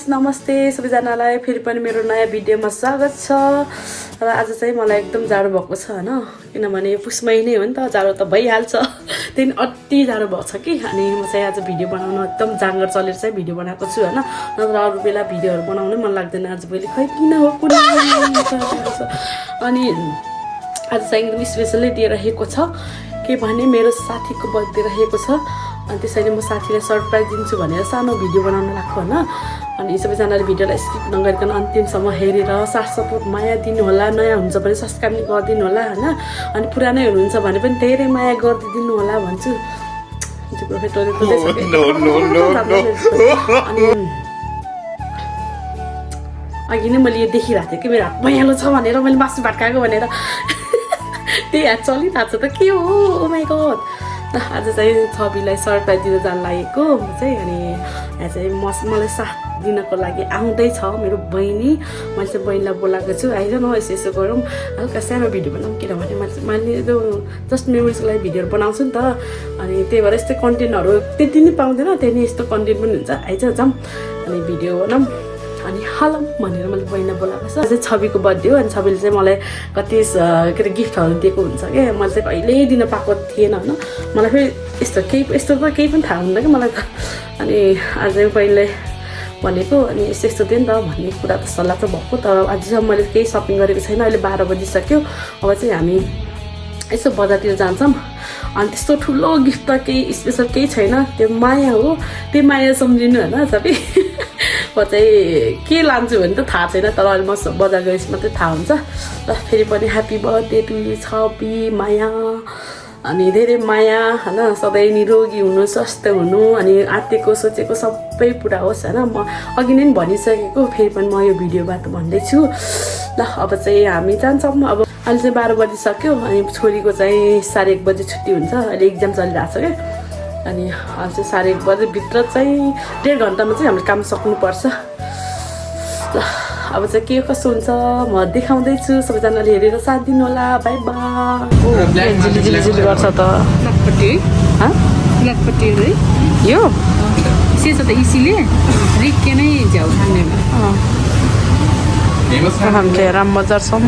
नमस्ते सबैजनालाई फेरि पनि मेरो नयाँ भिडियोमा स्वागत छ र आज चाहिँ मलाई एकदम जाडो भएको छ हैन किनभने पुस महिनै हो नि त जाडो त भइहाल्छ त्यही अति जाडो भएको छ कि अनि म चाहिँ आज भिडियो बनाउन एकदम जाँगर चलेर चाहिँ भिडियो बनाएको छु हैन नत्र अरू बेला भिडियोहरु बनाउनै मन लाग्दैन आज भोलि खै किन हो कुनै अनि आज चाहिँ एकदम स्पेशलै डे रहेको छ के भने मेरो साथीको बर्थडे रहेको छ अनि त्यसैले म साथीलाई सरप्राइज दिन्छु भनेर सानो भिडियो बनाउन लाग्छु हैन अनि सबैजनाले भिडियोलाई स्किप नगरिकन अन्तिमसम्म हेरेर साथ सपोर्ट माया दिनु होला नयाँ हुन्छ भने सब्स्क्राइब गरिदिनु होला हैन अनि पुरानै हुनुहुन्छ भने पनि धेरै माया गरिदिनु होला भन्छु अघि नै मैले यो देखिरहेको थिएँ कि मेरो हात भइहाल्यो छ भनेर मैले मासु भट्काएको भनेर त्यही हात चलिरहेको छ त के हो ओ माइ गॉड आज चाहिँ छविलाई सरप्राइज दिन जान लागेको चाहिँ अनि यहाँ चाहिँ मलाई साथ दिनको लागि आउँदैछ मेरो बहिनी मैले चाहिँ बहिनीलाई बोलाएको छु आइज न यसो यसो गरौँ हल्का सानो भिडियो बनाऊँ किनभने मैले त्यो जस्ट मेमोरिजको लागि भिडियोहरू बनाउँछु नि त अनि त्यही भएर यस्तै कन्टेन्टहरू त्यति नै पाउँदैन त्यही नै यस्तो कन्टेन्ट पनि हुन्छ आइज जाऊँ अनि भिडियो बनाऊँ अनि हालौँ भनेर मैले बहिनीलाई बोलाएको छ चाहिँ छविको बर्थडे हो अनि छविले चाहिँ मलाई कति के अरे गिफ्टहरू दिएको हुन्छ क्या मैले चाहिँ कहिल्यै दिन पाएको थिएन होइन मलाई फेरि यस्तो त केही पनि थाहा हुँदैन कि मलाई त अनि आज चाहिँ बहिनीलाई भनेको अनि यस्तो यस्तो थियो नि त भन्ने कुरा त सल्लाह त भएको तर अझसम्म मैले केही सपिङ गरेको छैन अहिले 12 बजिसक्यो अब चाहिँ हामी यसो बजारतिर जान्छौँ अनि त्यस्तो ठुलो गिफ्ट त केही स्पेसल केही छैन त्यो माया हो त्यो माया सम्झिनु होइन सबै म चाहिँ के लान्छु भने त थाहा छैन तर अहिले म बजार गएपछि मात्रै थाहा हुन्छ र फेरि पनि ह्याप्पी बर्थडे टु यु छवि माया अनि धेरै माया हैन सधैँ निरोगी हुनु स्वस्थ हुनु अनि आँटेको सोचेको सबै पुरा होस् हैन म अघि नै भनिसकेको फेरि पनि म यो भिडियोबाट भन्दैछु ल अब चाहिँ हामी जान्छौँ अब अहिले चाहिँ 12 बजिसक्यो अनि छोरीको चाहिँ 1:30 बजे छुट्टी हुन्छ अहिले एक्जाम चलिरहेको छ क्या अनि अहिले चाहिँ 1:30 बजे भित्र चाहिँ 1.5 घन्टामा चाहिँ हामीले काम सक्नुपर्छ ल अब चाहिँ के कसो हुन्छ म देखाउँदैछु सबैजनाले हेरेर साथ दिनु होला बाई बाई जिली गर्छ त ब्ल्याकपट्टि है यो सेस त इसीले रिक्के नै झ्याउ खानेमा हामी चाहिँ राम बजार छौँ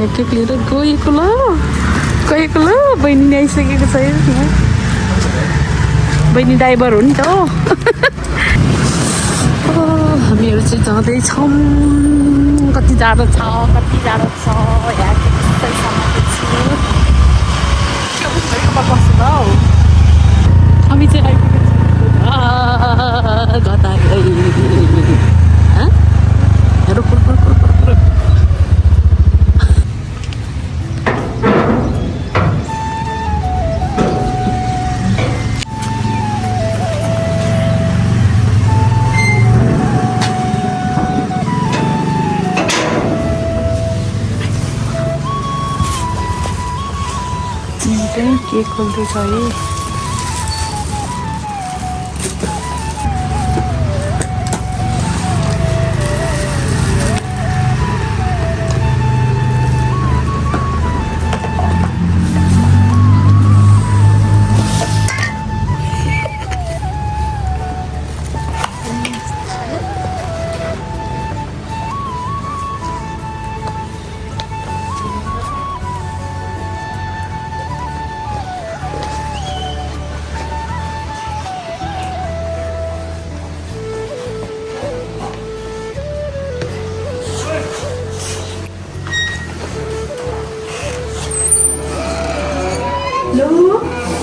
एक एक लिएर गएको ल बहिनी आइसकेको छ बहिनी ड्राइभर हो नि त हामीहरू चाहिँ जाँदैछौँ कति जाडो छ यहाँ बस्नु हौ हामी चाहिँ आइपुगेको गता के खोल्दैछ है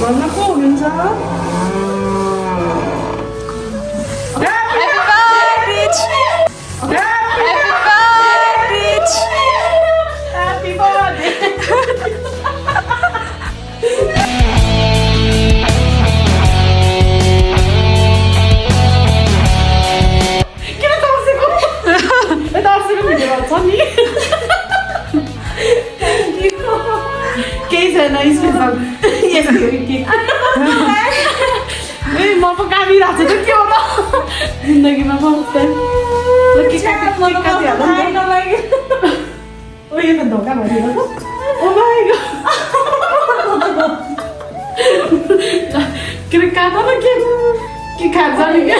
घरमा को हुनुहुन्छ म पो कामिरहेको छु त के हो र जिन्दगीमा फर्स्ट टाइम यो त धोका भइदिएको ओ माई गॉड के काटा न के खान्छ नि के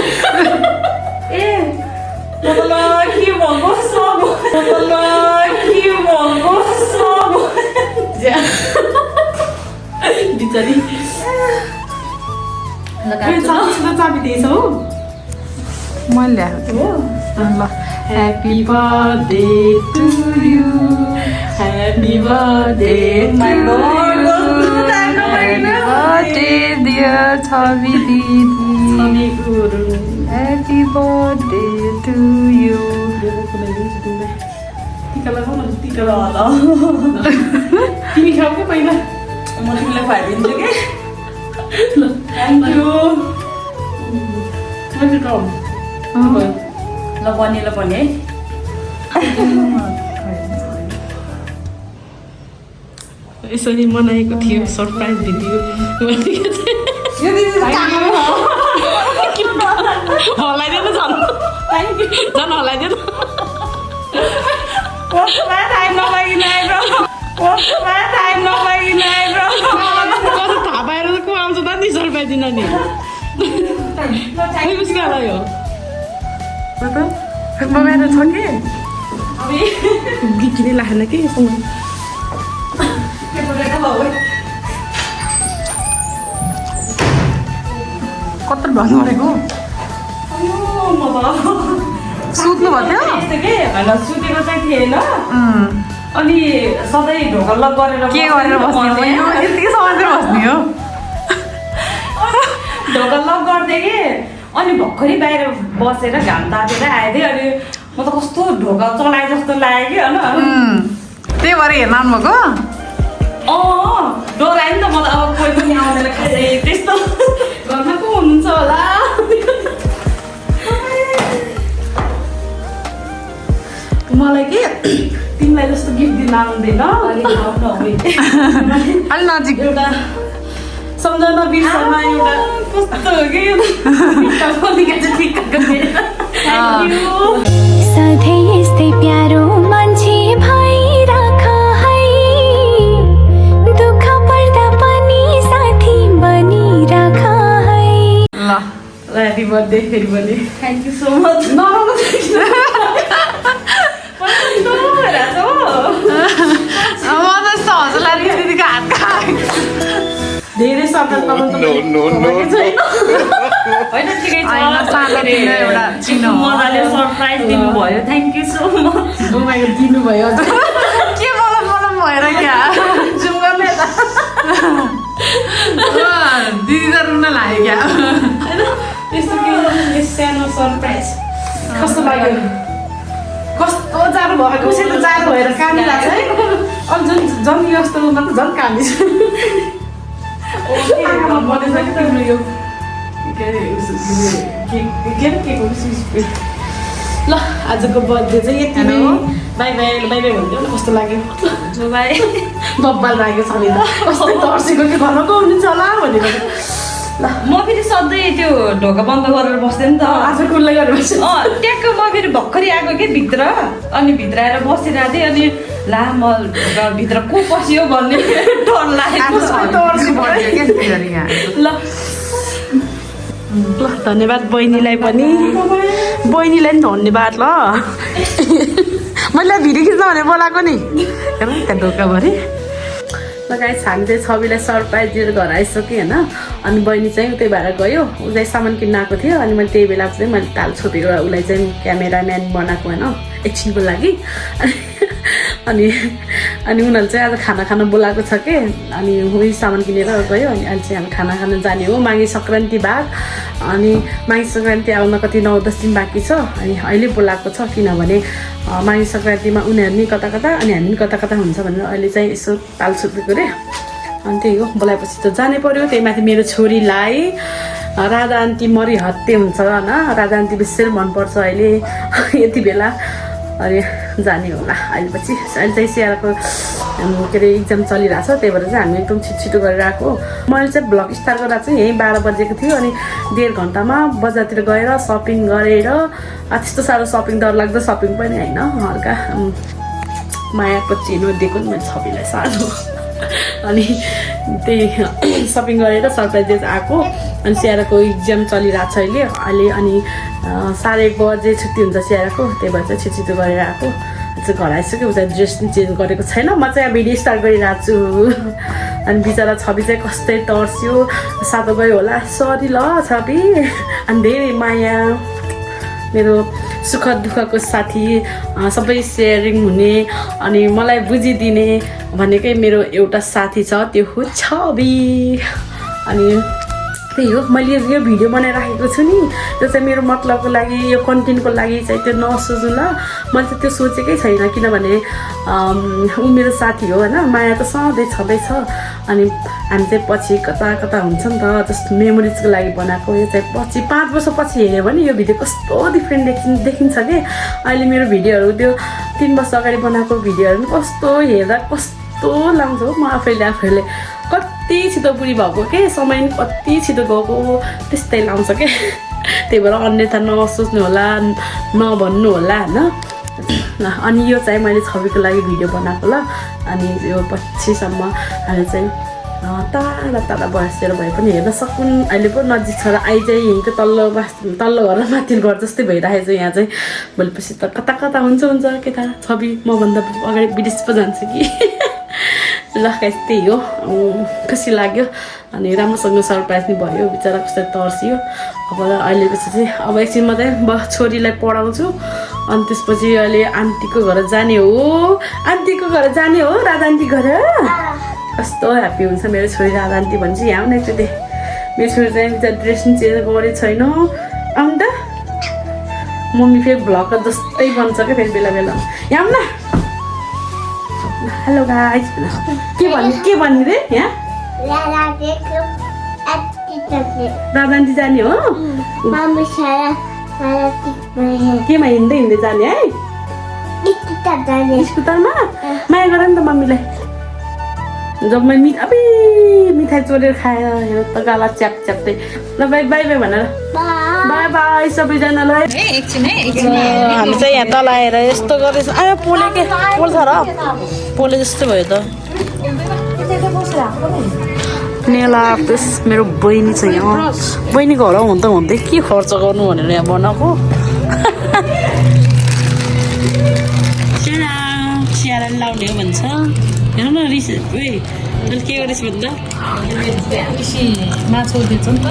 ए मला के भएको सब मला के भएको सब बिचारी चाबी दिएछ हो मैले ल्याएको ल Happy birthday to you. Happy birthday My to Lord, you. Happy birthday dear छवि दिदी Happy guru. Happy birthday to you टिका लगाऊ न टिका ल लगाऊ तिमी खाऊ के पहिला म तिमीलाई खुवाइदिन्छु कि थ्याङ्क यू मैले खाऊ ल बनी है यसरी मनाएको थियो सरप्राइज दिदियो हल्लाइदिएन झन् झन् हल्लाइदिएन कति थाहा पाएर को आउँछ त नि सरप्राइज दिन नि उसको हाल्यो मोबाइल छ कि गिकिने लाग्ने कि यसमा कत्रो भन्नु परेको सुत्नु भयो होइन सुतेको चाहिँ थिएन अनि सधैँ ढोका लक गरेर के गरेर बस्ने हो यतिकै समातेर बस्ने हो ढोका लक गरिदिएँ कि अनि भर्खरै बाहिर बसेर घाम तातेर आएको थिएँ अनि म त कस्तो ढोका चलाए जस्तो लाग्यो कि होइन त्यही भएर हेर्न आउनुभएको डरायो नि त म त अब कोही पनि आउँदैन खासै त्यस्तो घरमा को हुनुहुन्छ होला मलाई के तिमीलाई जस्तो गिफ्ट दिन आउँदैन अलि नजिक एउटा सम्झना बिर्समा एउटा कस्तो हो कि सधैँ यस्तै प्यारो मान्छे भइराख है दुःख पर्दा पनि साथी बनिराख है ल ह्याप्पी बर्थडे फेरि भने थ्याङ्क यू सो मच म जस्तो हजुरलाई दिदीको हात खाएको धेरै सरप्राइज होइन ठिकै छ होइन, सानो तिनो एउटा चिनो हो। मजाले सरप्राइज दिनुभयो थ्याङ्क यू सो मच घुमाएको दिनुभयो के मलाई भएर क्या जुम गर्ने त दिदी त रुन लाग्यो क्या होइन त्यस्तो के सानो सरप्राइज कस्तो लाग्यो कस्तो जाडो भएको उसै त जाडो भएर कामिरहेको छ है अब झन् झन् यस्तो मात्र झन् कामी छ आमामा भनेछ कि तिम्रो यो के अरे ल आजको बर्थडे चाहिँ यति नै बाई बाई बाई बाई भनिदियो न कस्तो लाग्यो भाइ बब्बाल लाग्यो सबै त कस्तो तर्सेको कि घरमा को हुनुहुन्छ होला भनेर ल म फेरि सधैँ त्यो ढोका बन्द गरेर बस्थेँ नि त आज खुल्लै गर्नुपर्छ ट्याक्क म फेरि भर्खरै आएको कि भित्र अनि भित्र आएर बसिरहेको थिएँ अनि ला म भित्र को पस्यो भन्ने डर लागेको ल ल धन्यवाद बहिनीलाई पनि बहिनीलाई पनि धन्यवाद ल मैले भिडियो खिच्न भने बोलाएको नि हेर त्यहाँ ढोकाभरि ल गाइस हामी चाहिँ छविलाई सरप्राइज दिएर घर आइसक्यो होइन अनि बहिनी चाहिँ त्यही भएर गयो उसलाई सामान किन्न आएको थियो अनि मैले त्यही बेला चाहिँ मैले ताल छोपेर उसलाई चाहिँ क्यामेराम्यान बनाएको होइन एकछिनको लागि अनि उनीहरूले चाहिँ आज खाना खान बोलाएको छ कि अनि उही सामान किनेर गयो अनि अहिले चाहिँ हामी खाना खान जाने हो माघे सङ्क्रान्ति बाद अनि माघे सङ्क्रान्ति आउन कति 9-10 दिन बाँकी छ अनि अहिले बोलाएको छ किनभने माघे सङ्क्रान्तिमा उनीहरू नि कता कता अनि हामी पनि कता कता हुन्छ भनेर अहिले चाहिँ यसो ताल छुपेको रे अनि त्यही हो बोलाएपछि त जानै पर्यो त्यही माथि मेरो छोरीलाई राधा आन्टी मरिहत्ते हुन्छ होइन राधा आन्टी बेसी मनपर्छ अहिले यति बेला अनि जाने होला अहिले पछि। अहिले चाहिँ स्याहारको के अरे इक्जाम चलिरहेको छ, त्यही भएर चाहिँ हामी एकदम छिटो गरेर आएको। मैले चाहिँ भ्लग स्टार्ट गरेर चाहिँ यहीँ 12 बजेको थियो अनि 1.5 घन्टामा बजारतिर गएर सपिङ गरेर त्यस्तो साह्रो सपिङ डरलाग्दो सपिङ पनि होइन, हल्का मायाको चिनो दिएको नि मैले सबैलाई सानो अनि त्यही सपिङ गरेर सरप्राइज दिएर आएको। अनि स्याहारको इक्जाम चलिरहेको छ अहिले अनि 1:30 बजे छुट्टी हुन्छ स्याहारको, त्यही भएर चाहिँ छिटो गरेर आएको। चाहिँ घर आइसक्यो, उता ड्रेस पनि चेन्ज गरेको छैन, म चाहिँ भिडियो स्टार्ट गरिरहेको छु। अनि बिचरा छवि चाहिँ कस्तै तर्स्यो, सातो गयो होला, सरी ल छवि। अनि धेरै माया, मेरो सुख दुःखको साथी, सबै सेयरिङ हुने अनि मलाई बुझिदिने भनेकै मेरो एउटा साथी छ, त्यो हो छवि। अनि त्यही हो, मैले यो भिडियो बनाइराखेको छु नि, त्यो चाहिँ मेरो मतलबको लागि, यो कन्टेन्टको लागि चाहिँ त्यो नसोच्नु ल। मैले चाहिँ त्यो सोचेकै छैन, किनभने ऊ मेरो साथी हो होइन, माया त सधैँ छँदैछ। अनि हामी चाहिँ पछि कता कता हुन्छ नि त, जस्तो मेमोरिजको लागि बनाएको। यो चाहिँ पछि 5 वर्ष पछि हेऱ्यो भने यो भिडियो कस्तो डिफ्रेन्ट देखिन्छ कि। अहिले मेरो भिडियोहरू त्यो 3 वर्ष अगाडि बनाएको भिडियोहरू पनि कस्तो हेर्दा कस्तो लाग्छ हो। म आफैले कति छिटो बुढी भएको के, समय कति छिटो गएको त्यस्तै लाउँछ क्या। त्यही भएर अन्यथा नसोच्नु होला, नभन्नु होला होइन। अनि यो चाहिँ मैले छविको लागि भिडियो बनाएको ल। अनि यो पछिसम्म हामी चाहिँ टाढा टाढा बसेर भए पनि हेर्न सकुन्। अहिले पो नजिक छ र चाहिँ यहीँको तल्लो घर र माथिल्लो घर जस्तै भइरहेको छ यहाँ चाहिँ। भोलिपछि त कता कता हुन्छ केटा छवि मभन्दा अगाडि विदेश पो जान्छ कि। ल गाइस त्यही हो, खुसी लाग्यो। अनि राम्रोसँग सरप्राइज नि भयो, बिचरा कस्तो तर्सियो। अब अहिले पछि चाहिँ अब एकछिनमा चाहिँ छोरीलाई पढाउँछु अनि त्यसपछि अहिले आन्टीको घर जाने हो। आन्टीको घर जाने हो, राधा आन्टी घर। कस्तो ह्याप्पी हुन्छ मेरो छोरी राधा आन्टी भन्छ। यहाँ आउन एकचोटि, मेरो छोरी चाहिँ ड्रेस नि चेन्ज गरेको छैन। आउनु त, मम्मी फेरि भ्लग जस्तै बन्छ क्या फेरि बेला बेला। यहाँ आउन। हेलो गाइस, के भन्ने रे यहाँ? राधा आन्टी जाने हो? केमा हिँड्दै जाने है? स्कुटरमा? माया गर नि त मम्मीलाई। जब मैले अबै मिठाई चोरेर खाएर हेर त गाला च्याप च्याप्दै। ल बाई बाई बाई भनेर बाई बाई सबैजनालाई। हामी चाहिँ यहाँ तल आएर यस्तो गर्दैछ। आयो पोले के पोल्छ र, पोले जस्तो भयो त। नेला प्लस मेरो बहिनी छ यहाँ। बहिनीको घर हुँदै के खर्च गर्नु भनेर यहाँ बनाएको। स्याहार लाउने हो भन्छ। हेर्नु न रिस तैँले के गरेस् भन्दा माछा बेच्छ नि त।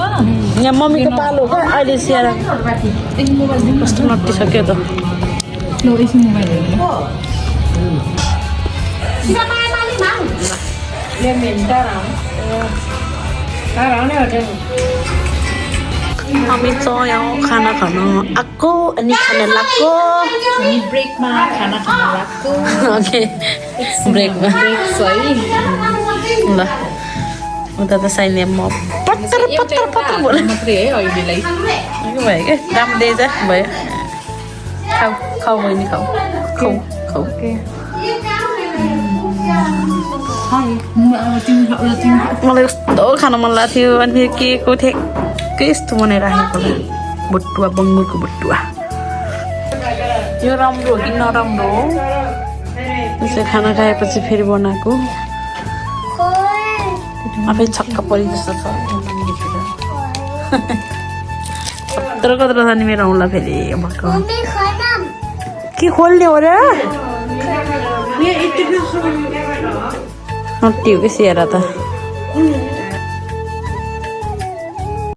यहाँ मम्मीको पालो हो क्या अहिले स्याहार। कस्तो नटिसक्यो त। हामी चाहिँ यहाँ खाना खानु आएको अनि खाना लाग्यो। ब्रेकमा खाना खान लाग्छ। ओके ब्रेकमा ल। उता त साइले म पत्तर बोल्यो मात्रै है अहिलेलाई। भयो क्या राम्रो दिएछ भयो। खाऊ बहिनी खाऊ। मलाई कस्तो खान मन लाग्थ्यो थियो। अनि फेरि के को ठ्याक्कै यस्तो बनाइराखेको होला, भुटुवा बङ्गुरको भुटुवा। यो राम्रो हो कि नराम्रो हो त्यसै खाना खाएपछि फेरि बनाएको। आफै छक्क परि जस्तो छ। कत्रो छ नि मेरो औँला फेरि भक्क के खोल्ने हो र? नट्टी हो कि स्याहार त।